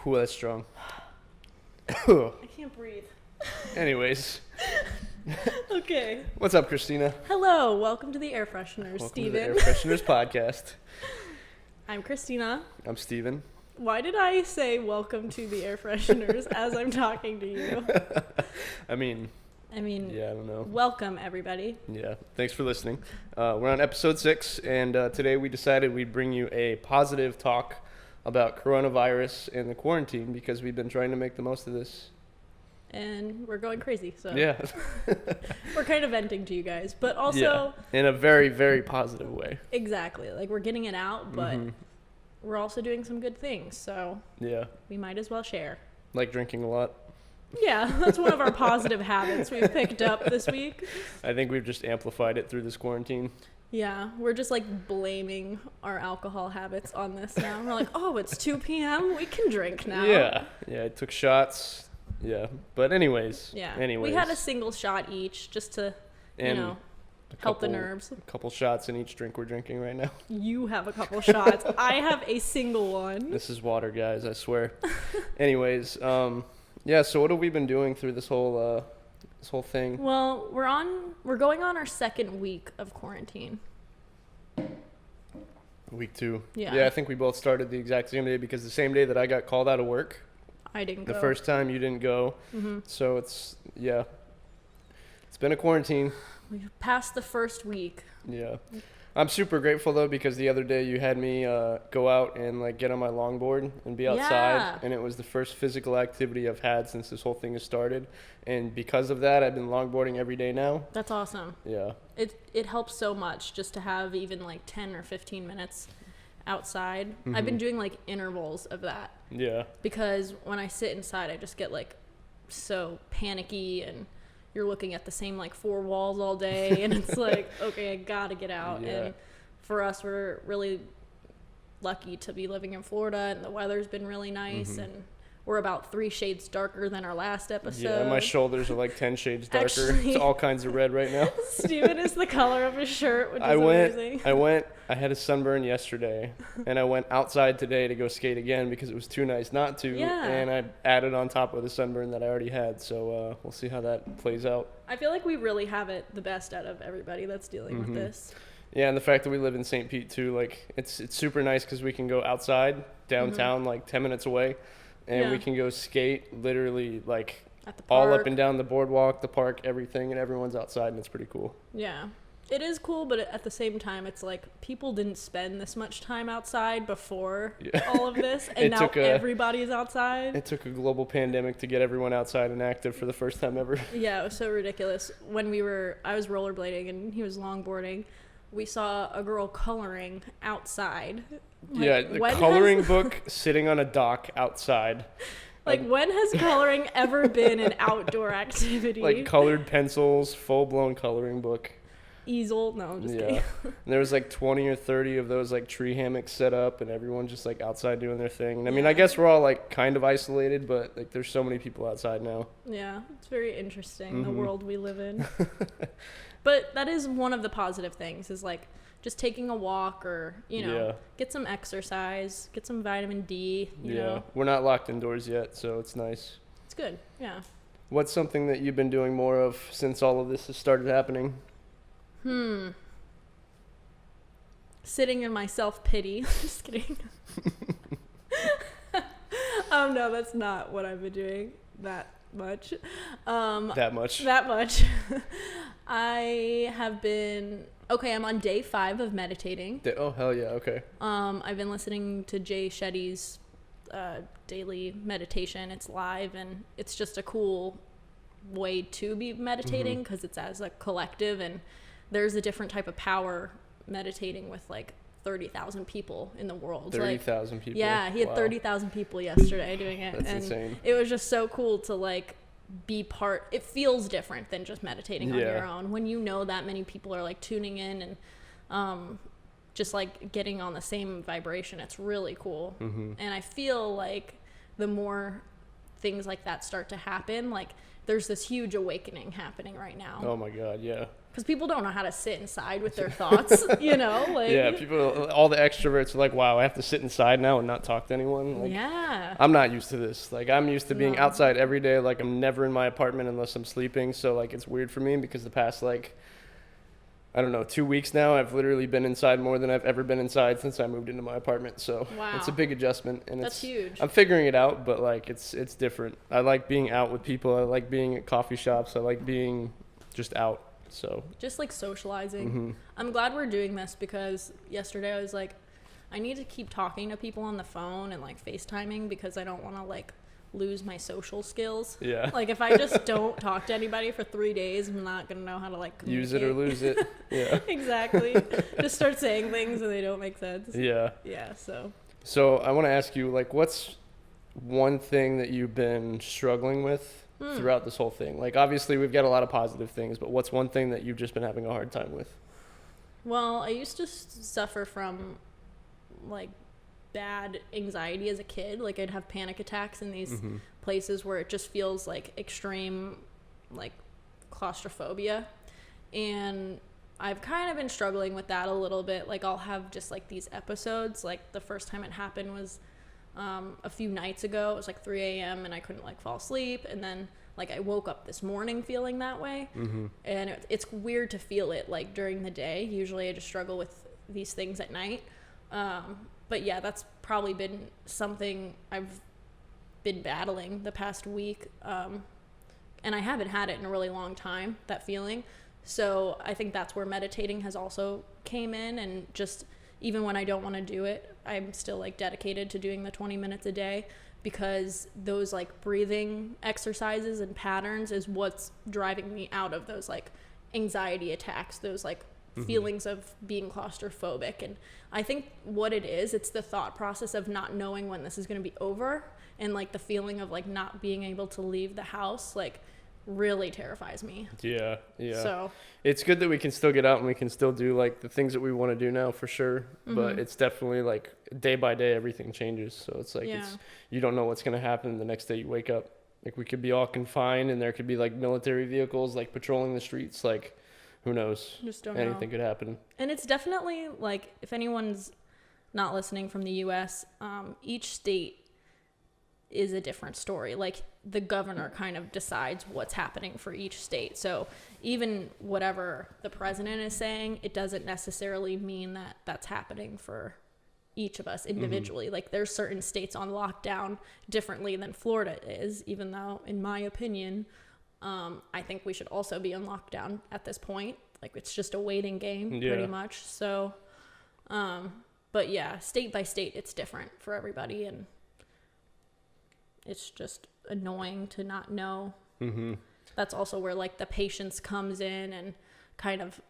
Ooh, that's strong. I can't breathe. Anyways. Okay. What's up, Kristina? Hello. Welcome to the Air Fresheners, Welcome Steven. to the Air Fresheners podcast. I'm Kristina. I'm Steven. Why did I say welcome to the Air Fresheners as I'm talking to you? I mean, yeah, I don't know. Welcome, everybody. Yeah, thanks for listening. We're on episode 6, and today we decided we'd bring you a positive talk about coronavirus and the quarantine because we've been trying to make the most of this. And we're going crazy, so Yeah. we're kind of venting to you guys, but also in a very, very positive way. Exactly. Like, we're getting it out, but we're also doing some good things, so yeah, we might as well share. Like drinking a lot. Yeah, that's one of our positive habits we've picked up this week. I think we've just amplified it through this quarantine. Yeah, we're just like blaming our alcohol habits on this now. We're like, oh, it's 2 p.m. We can drink now. Yeah, I took shots. Yeah, but anyways. We had a single shot each just to, help the nerves. A couple shots in each drink we're drinking right now. You have a couple shots. I have a single one. This is water, guys, I swear. Anyways, yeah, so what have we been doing through this whole thing? Well, we're going on our second week of quarantine. Week 2. Yeah, I think we both started the exact same day because the same day that I got called out of work. I didn't go. The first time you didn't go. So it's been a quarantine. We've passed the first week. Yeah. I'm super grateful though because the other day you had me go out and like get on my longboard and be outside, and it was the first physical activity I've had since this whole thing has started, and because of that I've been longboarding every day now. That's awesome. Yeah. It helps so much just to have even like 10 or 15 minutes outside. I've been doing like intervals of that. Yeah. Because when I sit inside I just get like so panicky, and you're looking at the same like 4 walls all day, and it's like, okay, I gotta get out. And for us, we're really lucky to be living in Florida, and the weather's been really nice, and we're about 3 shades darker than our last episode. Yeah, my shoulders are like 10 shades darker. Actually, it's all kinds of red right now. Steven is the color of his shirt, which is amazing. I had a sunburn yesterday, and I went outside today to go skate again because it was too nice not to, and I added on top of the sunburn that I already had, so we'll see how that plays out. I feel like we really have it the best out of everybody that's dealing with this. Yeah, and the fact that we live in St. Pete too, like it's super nice because we can go outside downtown like 10 minutes away. And we can go skate literally like at the all up and down the boardwalk, the park, everything, and everyone's outside, and it's pretty cool. Yeah, it is cool, but at the same time, it's like people didn't spend this much time outside before all of this, and now everybody's outside. It took a global pandemic to get everyone outside and active for the first time ever. Yeah, it was so ridiculous. When I was rollerblading and he was longboarding, we saw a girl coloring outside. Like, the coloring book sitting on a dock outside. Like, when has coloring ever been an outdoor activity? Like colored pencils, full-blown coloring book. Easel. No, I'm just kidding. And there was like 20 or 30 of those like tree hammocks set up, and everyone just like outside doing their thing. And I mean, I guess we're all like kind of isolated, but like there's so many people outside now. Yeah, it's very interesting, the world we live in. But that is one of the positive things, is like just taking a walk, or get some exercise, get some vitamin D. You know. We're not locked indoors yet, so it's nice. It's good. Yeah. What's something that you've been doing more of since all of this has started happening? Sitting in my self-pity. Just kidding. Oh no, that's not what I've been doing that much. That much. I have been I'm on day 5 of meditating. Oh hell yeah, okay. I've been listening to Jay Shetty's daily meditation. It's live, and it's just a cool way to be meditating because it's as a collective, and there's a different type of power meditating with like 30,000 people in the world. 30,000 people? Yeah, he had 30,000 people yesterday doing it. That's insane. It was just so cool to like be part. It feels different than just meditating on your own when you know that many people are like tuning in and just like getting on the same vibration. It's really cool. And I feel like the more things like that start to happen, like there's this huge awakening happening right now. Oh my God, yeah. Because people don't know how to sit inside with their thoughts, you know? Like, yeah, people, all the extroverts are like, wow, I have to sit inside now and not talk to anyone. Like, yeah. I'm not used to this. Like, I'm used to being outside every day. Like, I'm never in my apartment unless I'm sleeping. So, like, it's weird for me because the past, like, I don't know, 2 weeks now, I've literally been inside more than I've ever been inside since I moved into my apartment. So it's a big adjustment, and that's huge. I'm figuring it out, but like it's different. I like being out with people. I like being at coffee shops. I like being just out. So just like socializing. I'm glad we're doing this because yesterday I was like, I need to keep talking to people on the phone and like FaceTiming because I don't want to like lose my social skills. Yeah. Like if I just don't talk to anybody for 3 days, I'm not gonna know how to like use it or lose it. Yeah. Exactly. Just start saying things and they don't make sense. Yeah. Yeah. So I want to ask you, like, what's one thing that you've been struggling with throughout this whole thing? Like, obviously we've got a lot of positive things, but what's one thing that you've just been having a hard time with? Well, I used to suffer from like bad anxiety as a kid. Like I'd have panic attacks in these places where it just feels like extreme like claustrophobia, and I've kind of been struggling with that a little bit. Like I'll have just like these episodes. Like the first time it happened was a few nights ago. It was like 3 a.m. and I couldn't like fall asleep, and then like I woke up this morning feeling that way. And it's weird to feel it like during the day. Usually I just struggle with these things at night. But yeah, that's probably been something I've been battling the past week. And I haven't had it in a really long time, that feeling. So I think that's where meditating has also came in. And just even when I don't want to do it, I'm still like dedicated to doing the 20 minutes a day, because those like breathing exercises and patterns is what's driving me out of those like anxiety attacks, those like feelings of being claustrophobic. And I think what it is, it's the thought process of not knowing when this is going to be over, and like the feeling of like not being able to leave the house like really terrifies me. Yeah. So it's good that we can still get out and we can still do like the things that we want to do now, for sure. But it's definitely like day by day everything changes, so it's like you don't know what's going to happen the next day you wake up. Like we could be all confined and there could be like military vehicles like patrolling the streets. Like who knows? Just don't Anything know. Could happen. And it's definitely like, if anyone's not listening from the US, each state is a different story. Like the governor kind of decides what's happening for each state. So even whatever the president is saying, it doesn't necessarily mean that that's happening for each of us individually. Like there's certain states on lockdown differently than Florida is, even though in my opinion, I think we should also be on lockdown at this point. Like it's just a waiting game pretty much. So, but yeah, state by state, it's different for everybody. And it's just annoying to not know. That's also where like the patience comes in, and kind of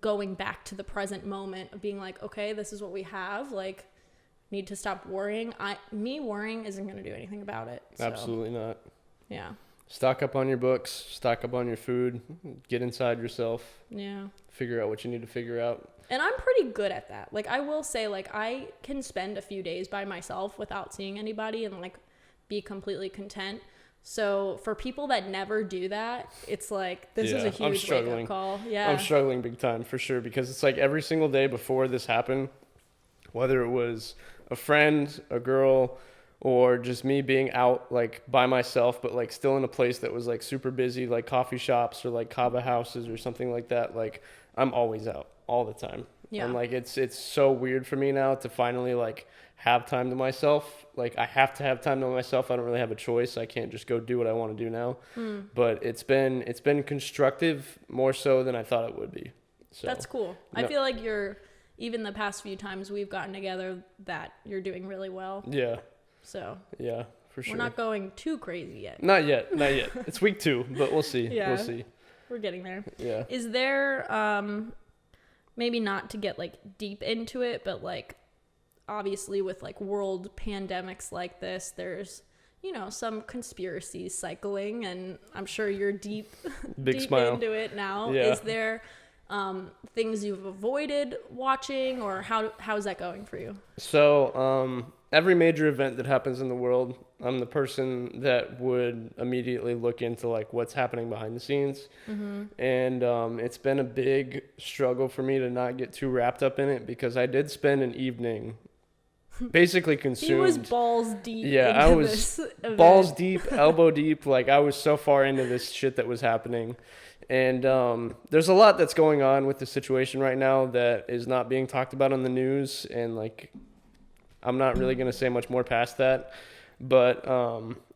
going back to the present moment of being like, okay, this is what we have. Like, need to stop worrying. Me worrying isn't going to do anything about it. So. Absolutely not. Yeah. Stock up on your books, stock up on your food, get inside yourself. Yeah. Figure out what you need to figure out. And I'm pretty good at that. Like, I will say, like, I can spend a few days by myself without seeing anybody and, like, be completely content. So for people that never do that, it's like, this is a huge wake-up call. Yeah. I'm struggling big time, for sure, because it's like every single day before this happened, whether it was a friend, a girl, or just me being out like by myself, but like still in a place that was like super busy, like coffee shops or like kava houses or something like that. Like I'm always out all the time. Yeah. And like it's so weird for me now to finally like have time to myself. Like I have to have time to myself. I don't really have a choice. I can't just go do what I want to do now. But it's been constructive more so than I thought it would be. So that's cool. I feel like even the past few times we've gotten together, that you're doing really well. Yeah. So yeah, for sure. We're not going too crazy yet. Not yet. It's week 2, but we'll see. Yeah, we'll see. We're getting there. Yeah. Is there maybe not to get like deep into it, but like obviously with like world pandemics like this, there's some conspiracies cycling, and I'm sure you're deep into it now. Yeah. Is there things you've avoided watching, or how's that going for you? So every major event that happens in the world, I'm the person that would immediately look into like what's happening behind the scenes. And it's been a big struggle for me to not get too wrapped up in it, because I did spend an evening basically consumed. He was balls deep. Yeah, I was balls deep, elbow deep. Like, I was so far into this shit that was happening. And there's a lot that's going on with the situation right now that is not being talked about on the news. And like, I'm not really going to say much more past that. But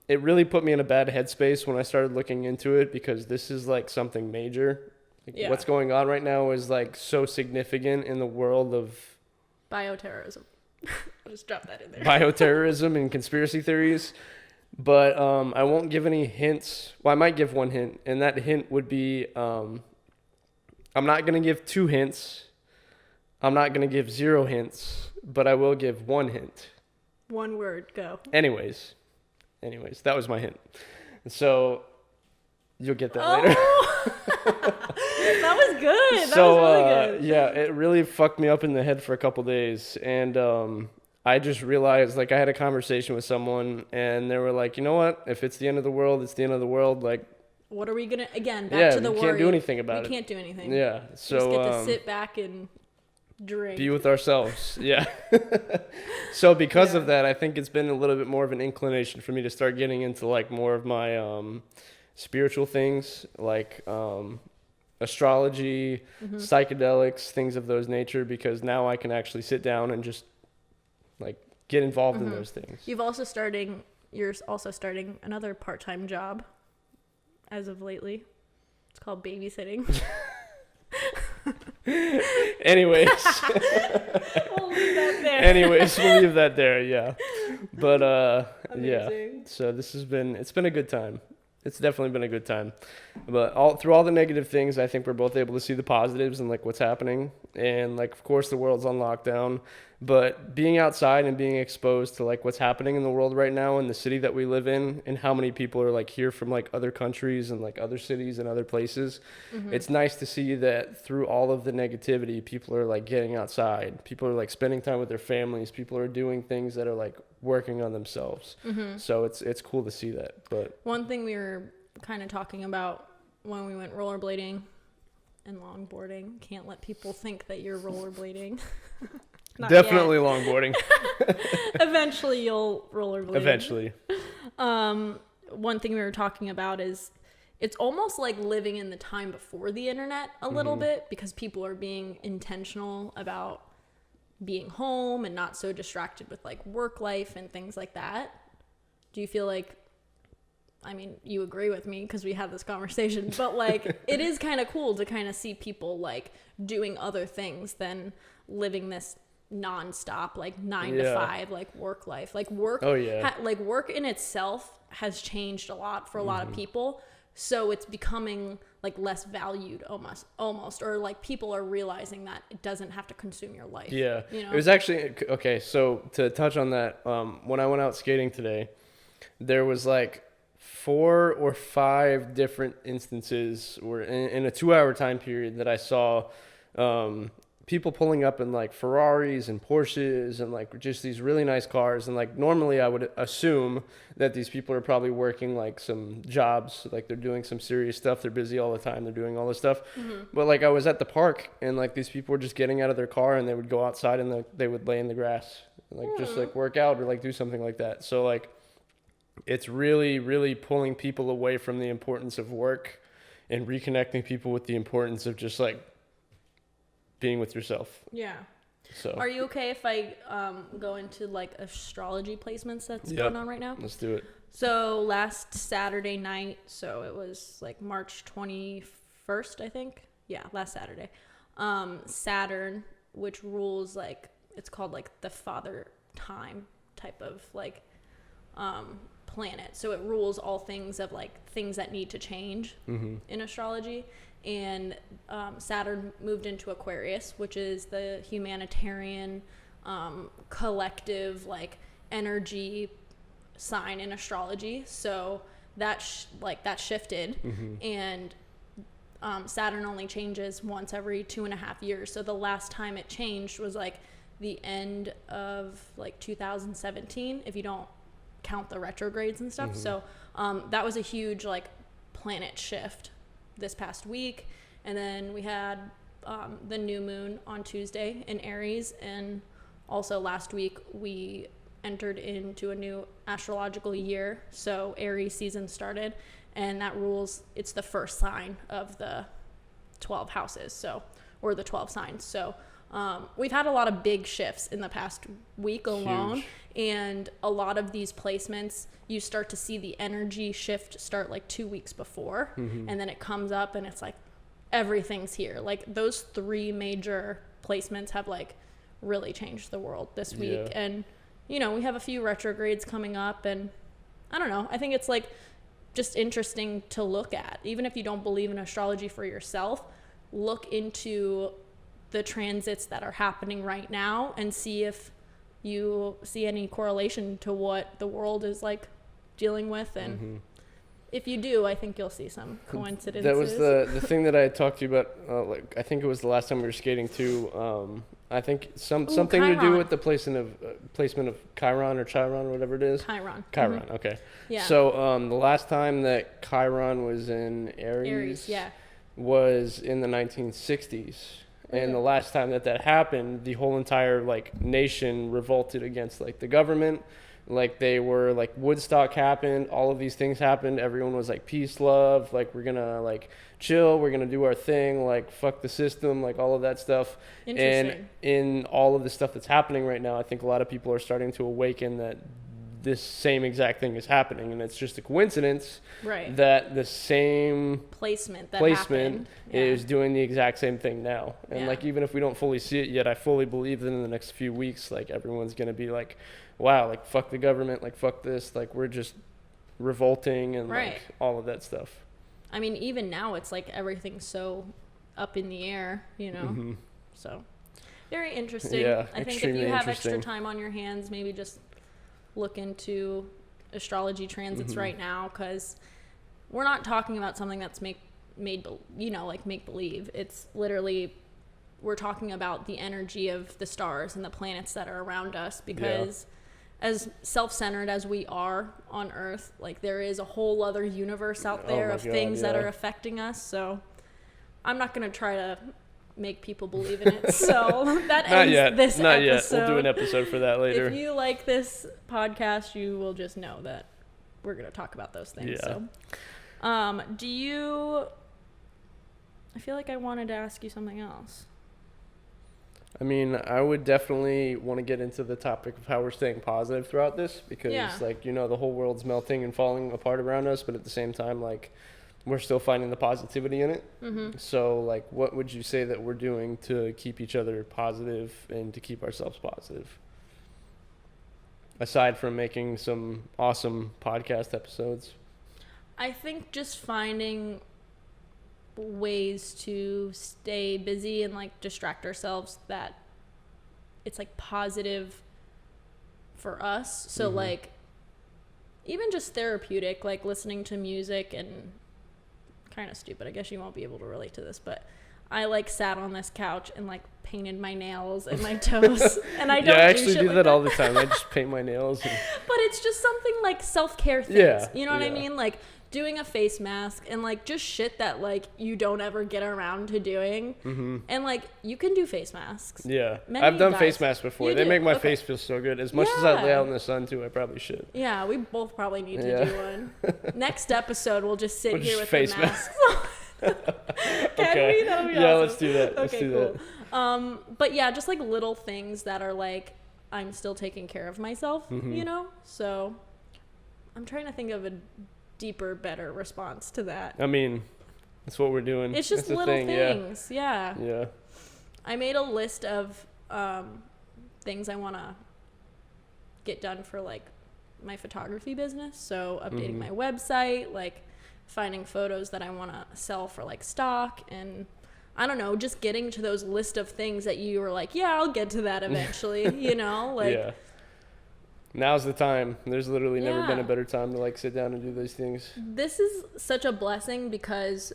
it really put me in a bad headspace when I started looking into it, because this is like something major. Like, what's going on right now is like so significant in the world of bioterrorism. Just drop that in there. Bioterrorism and conspiracy theories. But I won't give any hints. Well, I might give one hint, and that hint would be I'm not going to give 2 hints. I'm not going to give 0 hints, but I will give 1 hint. 1 word, go. Anyways, that was my hint. So you'll get that later. That was good. That was really good. Yeah, it really fucked me up in the head for a couple days. And I just realized, like, I had a conversation with someone, and they were like, you know what? If it's the end of the world, it's the end of the world. Like, what are we going to, again, back to the worry. We can't do anything about it. We can't do anything. Yeah. So we just get to sit back and drink. Be with ourselves. Yeah. So because of that, I think it's been a little bit more of an inclination for me to start getting into like more of my spiritual things, like astrology, psychedelics, things of those nature, because now I can actually sit down and just like get involved in those things. You're also starting another part-time job as of lately. It's called babysitting. Anyways. We'll leave that there. We'll leave that there, yeah. But yeah. So it's been a good time. It's definitely been a good time. But through all the negative things, I think we're both able to see the positives and like what's happening. And like, of course, the world's on lockdown, but being outside and being exposed to like what's happening in the world right now in the city that we live in, and how many people are like here from like other countries and like other cities and other places. It's nice to see that through all of the negativity, people are like getting outside. People are like spending time with their families. People are doing things that are like working on themselves. So it's cool to see that. But one thing we were kind of talking about when we went rollerblading and longboarding, can't let people think that you're rollerblading. Definitely longboarding. Eventually you'll rollerblade. Eventually. One thing we were talking about is it's almost like living in the time before the internet a little bit, because people are being intentional about being home and not so distracted with like work life and things like that. Do you feel like, I mean, you agree with me because we had this conversation, but like it is kind of cool to kind of see people like doing other things than living this nonstop like 9 to 5 like work life. Like work work in itself has changed a lot for a lot of people, so it's becoming like less valued almost, or like people are realizing that it doesn't have to consume your life. Yeah, you know? It was actually okay. So to touch on that, when I went out skating today, there was like 4 or 5 different instances where in a 2-hour time period that I saw people pulling up in like Ferraris and Porsches and like just these really nice cars. And like normally I would assume that these people are probably working like some jobs, like they're doing some serious stuff. They're busy all the time. They're doing all this stuff. But like I was at the park and like these people were just getting out of their car and they would go outside and they would lay in the grass and like just like work out or like do something like that. So like it's really, really pulling people away from the importance of work and reconnecting people with the importance of just like being with yourself. Yeah. So are you okay if I go into like astrology placements that's going on right now? Let's do it. So last Saturday night, so it was like March 21st, I think. Yeah, last Saturday. Saturn, which rules like, it's called like the father time type of like planet. So it rules all things of like things that need to change in astrology. And Saturn moved into Aquarius, which is the humanitarian collective like energy sign in astrology. So that shifted, and Saturn only changes once every 2.5 years. So the last time it changed was like the end of like 2017, if you don't count the retrogrades and stuff. So that was a huge like planet shift this past week. And then we had the new moon on Tuesday in Aries, and also last week we entered into a new astrological year, so Aries season started, and that rules, it's the first sign of the 12 houses, so, or the 12 signs. So we've had a lot of big shifts in the past week alone. Huge. And a lot of these placements, you start to see the energy shift start like 2 weeks before, and then it comes up and it's like everything's here. Like those 3 major placements have like really changed the world this week. Yeah. And you know, we have a few retrogrades coming up, and I don't know, I think it's like just interesting to look at. Even if you don't believe in astrology for yourself, look into the transits that are happening right now and see if you see any correlation to what the world is like dealing with. And if you do, I think you'll see some coincidences. That was the thing that I had talked to you about, like I think it was the last time we were skating too. I think something Chiron. to do with the placement of Chiron or Chiron or whatever it is. Chiron. Okay. Yeah. So the last time that Chiron was in Aries yeah, was in the 1960s. And the last time that happened, the whole entire like nation revolted against like the government. Like they were like Woodstock happened, all of these things happened. Everyone was like peace, love, like we're gonna like chill, we're gonna do our thing, like fuck the system, like all of that stuff. And in all of the stuff that's happening right now, I think a lot of people are starting to awaken that this same exact thing is happening, and it's just a coincidence that the same placement is doing the exact same thing now. And like even if we don't fully see it yet, I fully believe that in the next few weeks, like everyone's gonna be like, wow, like fuck the government, like fuck this, like we're just revolting and like all of that stuff. I mean, even now it's like everything's so up in the air, you know. So very interesting. Yeah, I think if you have extra time on your hands, maybe just look into astrology transits right now, because we're not talking about something that's make believe. It's literally, we're talking about the energy of the stars and the planets that are around us, because as self-centered as we are on Earth, like there is a whole other universe out there of things that are affecting us. So I'm not going to try to make people believe in it. So that ends this Not episode. Yet. We'll do an episode for that later. If you like this podcast, you will just know that we're going to talk about those things. Yeah. So, I feel like I wanted to ask you something else. I mean, I would definitely want to get into the topic of how we're staying positive throughout this, because like, you know, the whole world's melting and falling apart around us, but at the same time, like, we're still finding the positivity in it. So like, what would you say that we're doing to keep each other positive and to keep ourselves positive, aside from making some awesome podcast episodes? I think just finding ways to stay busy and like distract ourselves that it's like positive for us. So like even just therapeutic, like listening to music, and kind of stupid, I guess you won't be able to relate to this, but I like sat on this couch and like painted my nails and my toes, and I don't I actually do like that all the time. I just paint my nails and... but it's just something like self-care things, you know what I mean, like doing a face mask and like just shit that like you don't ever get around to doing. And like you can do face masks. I've done face masks before. They make my face feel so good. As much as I lay out in the sun too, I probably should. Yeah, we both probably need to do one. Next episode we'll just sit here with face masks. Okay. That'll be awesome. Let's do that. Let's do cool. that. But yeah, just like little things that are like, I'm still taking care of myself, you know? So I'm trying to think of a deeper, better response to that. I mean, that's what we're doing. It's just little things. Yeah. I made a list of things I want to get done for like my photography business. So updating my website, like finding photos that I want to sell for like stock, and I don't know, just getting to those list of things that you were like, yeah, I'll get to that eventually, you know, like now's the time. There's literally never been a better time to like sit down and do those things. This is such a blessing, because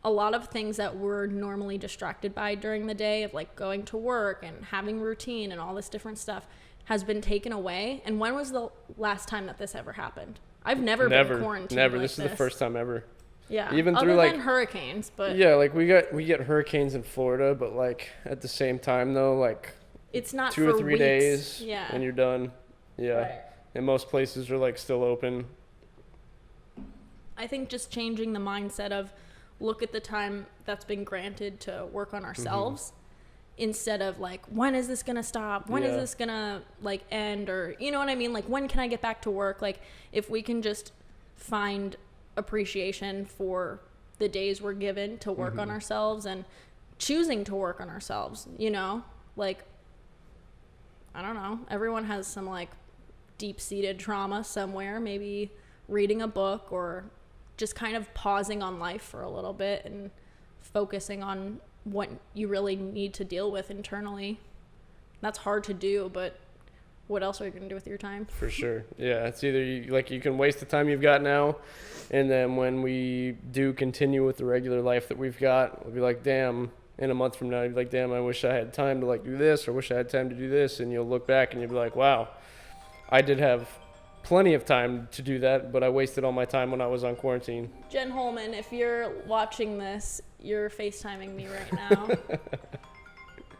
a lot of things that we're normally distracted by during the day of like going to work and having routine and all this different stuff has been taken away. And when was the last time that this ever happened? I've never been quarantined. Never. Like this is the first time ever. Yeah. Even other through than like hurricanes, but yeah, like we get hurricanes in Florida, but like at the same time though, like it's not 2 for or 3 weeks. days Yeah. and you're done. Yeah. Right. And most places are like still open. I think just changing the mindset of look at the time that's been granted to work on ourselves instead of like, when is this gonna stop? When is this gonna like end? Or you know what I mean? Like, when can I get back to work? Like, if we can just find appreciation for the days we're given to work on ourselves and choosing to work on ourselves, you know, like, I don't know, everyone has some like deep-seated trauma somewhere, maybe reading a book or just kind of pausing on life for a little bit and focusing on what you really need to deal with internally. That's hard to do, but what else are you going to do with your time? For sure. Yeah, it's either you can waste the time you've got now, and then when we do continue with the regular life that we've got, we'll be like, damn, in a month from now, you'll be like, damn, I wish I had time to like do this, or wish I had time to do this, and you'll look back and you'll be like, wow, I did have plenty of time to do that, but I wasted all my time when I was on quarantine. Jen Holman, if you're watching this, you're FaceTiming me right now.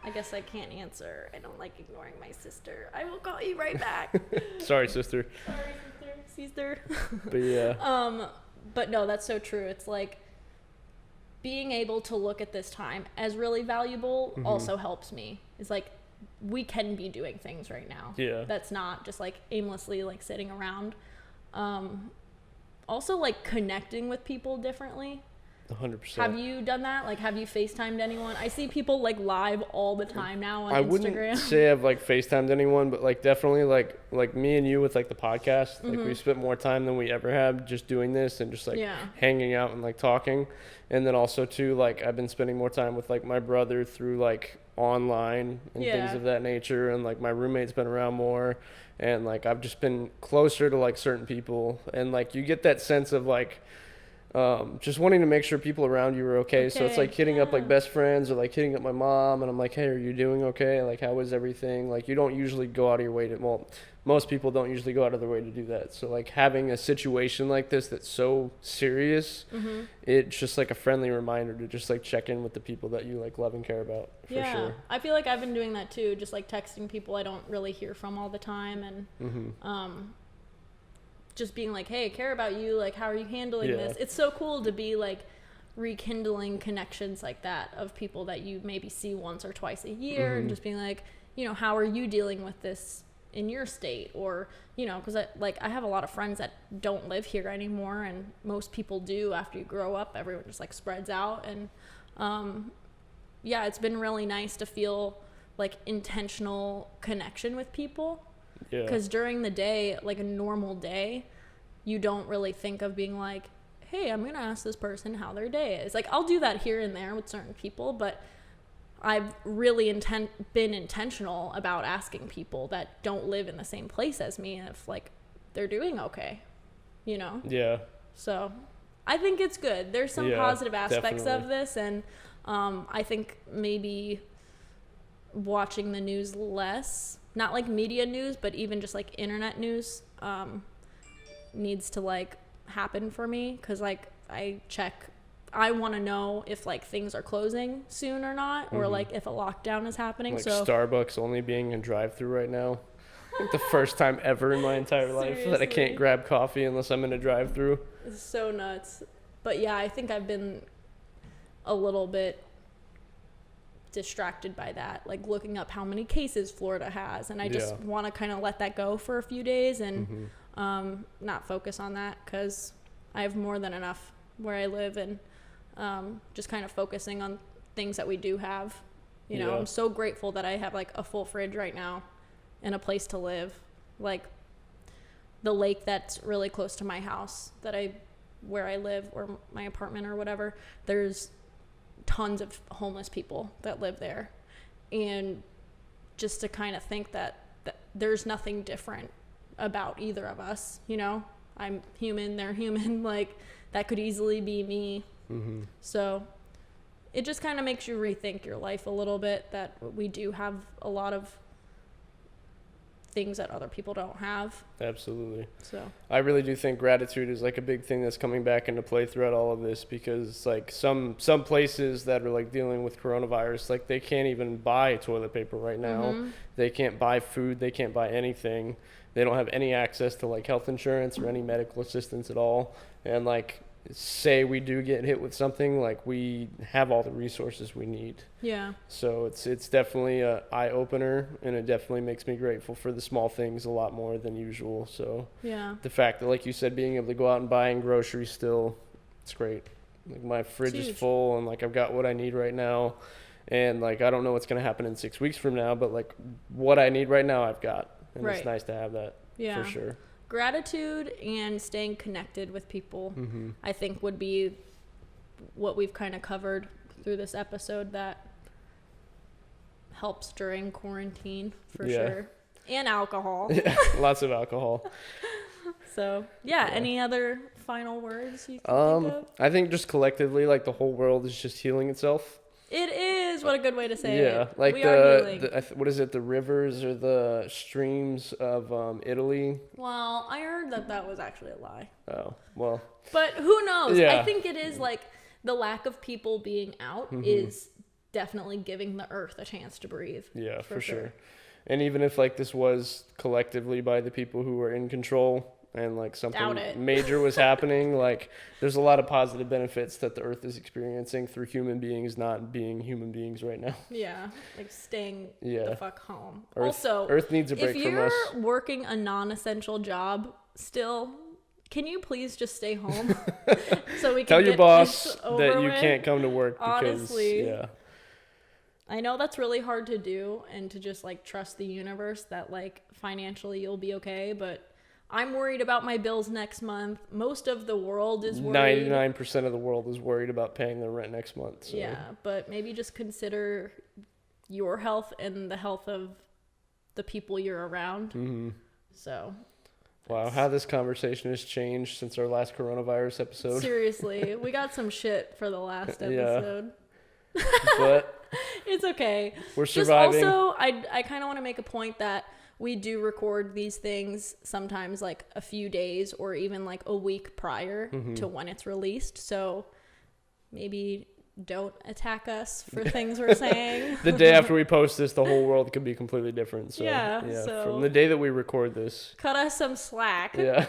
I guess I can't answer. I don't like ignoring my sister. I will call you right back. Sorry, sister. Sorry, sister. But yeah. But no, that's so true. It's like being able to look at this time as really valuable also helps me. It's like we can be doing things right now. Yeah. That's not just like aimlessly like sitting around. Also like connecting with people differently. 100%. Have you done that? Like, have you FaceTimed anyone? I see people like live all the time now on Instagram. I wouldn't say I've like FaceTimed anyone, but like definitely like me and you with like the podcast, like we spent more time than we ever have just doing this and just like hanging out and like talking. And then also too, like I've been spending more time with like my brother through like online and things of that nature. And like my roommate's been around more, and like I've just been closer to like certain people, and like you get that sense of like just wanting to make sure people around you are okay. So it's like hitting up like best friends or like hitting up my mom, and I'm like, hey, are you doing okay? Like, how is everything? Like, you don't usually go out of your way to, well, most people don't usually go out of their way to do that. So like having a situation like this that's so serious, it's just like a friendly reminder to just like check in with the people that you like love and care about, for sure. I feel like I've been doing that too, just like texting people I don't really hear from all the time, and just being like, hey, I care about you, like, how are you handling this? It's so cool to be like rekindling connections like that of people that you maybe see once or twice a year, and just being like, you know, how are you dealing with this in your state? Or, you know, because I have a lot of friends that don't live here anymore, and most people do after you grow up. Everyone just like spreads out, and it's been really nice to feel like intentional connection with people. Because during the day, like a normal day, you don't really think of being like, hey, I'm going to ask this person how their day is. Like, I'll do that here and there with certain people, but I've really been intentional about asking people that don't live in the same place as me if, like, they're doing okay, you know? Yeah. So I think it's good. There's some positive aspects definitely. of this, and I think maybe watching the news less, not like media news, but even just like internet news, needs to like happen for me, because like I want to know if like things are closing soon or not, or like if a lockdown is happening. Like so Starbucks only being a drive-through right now. Like the first time ever in my entire life that I can't grab coffee unless I'm in a drive-through. It's so nuts. But yeah, I think I've been a little bit distracted by that, like looking up how many cases Florida has, and I just want to kind of let that go for a few days and not focus on that, because I have more than enough where I live, and just kind of focusing on things that we do have, you know. I'm so grateful that I have like a full fridge right now and a place to live, like the lake that's really close to my house where I live, or my apartment or whatever. There's tons of homeless people that live there, and just to kind of think that there's nothing different about either of us, you know. I'm human, they're human, like that could easily be me Mm-hmm. So it just kind of makes you rethink your life a little bit, that we do have a lot of things that other people don't have. Absolutely. So I really do think gratitude is like a big thing that's coming back into play throughout all of this, because like some places that are like dealing with coronavirus, like they can't even buy toilet paper right now. Mm-hmm. They can't buy food. They can't buy anything. They don't have any access to like health insurance or any medical assistance at all. And like, say we do get hit with something, like we have all the resources we need. yeah. So it's definitely a eye opener, and it definitely makes me grateful for the small things a lot more than usual. So Yeah. the fact that, like you said, being able to go out and buying groceries still, it's great. Like my fridge is full, and like I've got what I need right now, and like I don't know what's gonna happen in 6 weeks from now, but like what I need right now I've got, and Right. it's nice to have that. Yeah. For sure. Gratitude and staying connected with people, Mm-hmm. I think, would be what we've kind of covered through this episode that helps during quarantine, for sure. And alcohol. Yeah, lots of alcohol. So, any other final words you can think of? I think just collectively, like the whole world is just healing itself. It is. What a good way to say Yeah, it. like we are healing. what is it? The rivers or the streams of Italy. Well, I heard that was actually a lie. Oh, well. But who knows? Yeah. I think it is like the lack of people being out is definitely giving the earth a chance to breathe. Yeah, for sure. And even if like this was collectively by the people who were in control, and like something major was happening, like there's a lot of positive benefits that the earth is experiencing through human beings not being human beings right now. Yeah, like staying the fuck home. Earth needs a break from us. If you're working a non-essential job still, can you please just stay home so we can tell your get boss this over that you with? can't come to work because Honestly, I know that's really hard to do, and to just like trust the universe that like financially you'll be okay, but I'm worried about my bills next month. Most of the world is worried. 99% of the world is worried about paying their rent next month. So. Yeah, but maybe just consider your health and the health of the people you're around. Mm-hmm. So. Wow, how this conversation has changed since our last coronavirus episode. Seriously, we got some shit for the last episode. But it's okay. We're surviving. Just also, I kind of want to make a point that we do record these things sometimes like a few days or even like a week prior to when it's released. So maybe don't attack us for things we're saying. The day after we post this, the whole world could be completely different. So, so from the day that we record this. Cut us some slack. Yeah.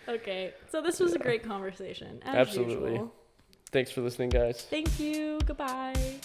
Okay. So this was a great conversation, as Absolutely. usual. Thanks for listening, guys. Thank you. Goodbye.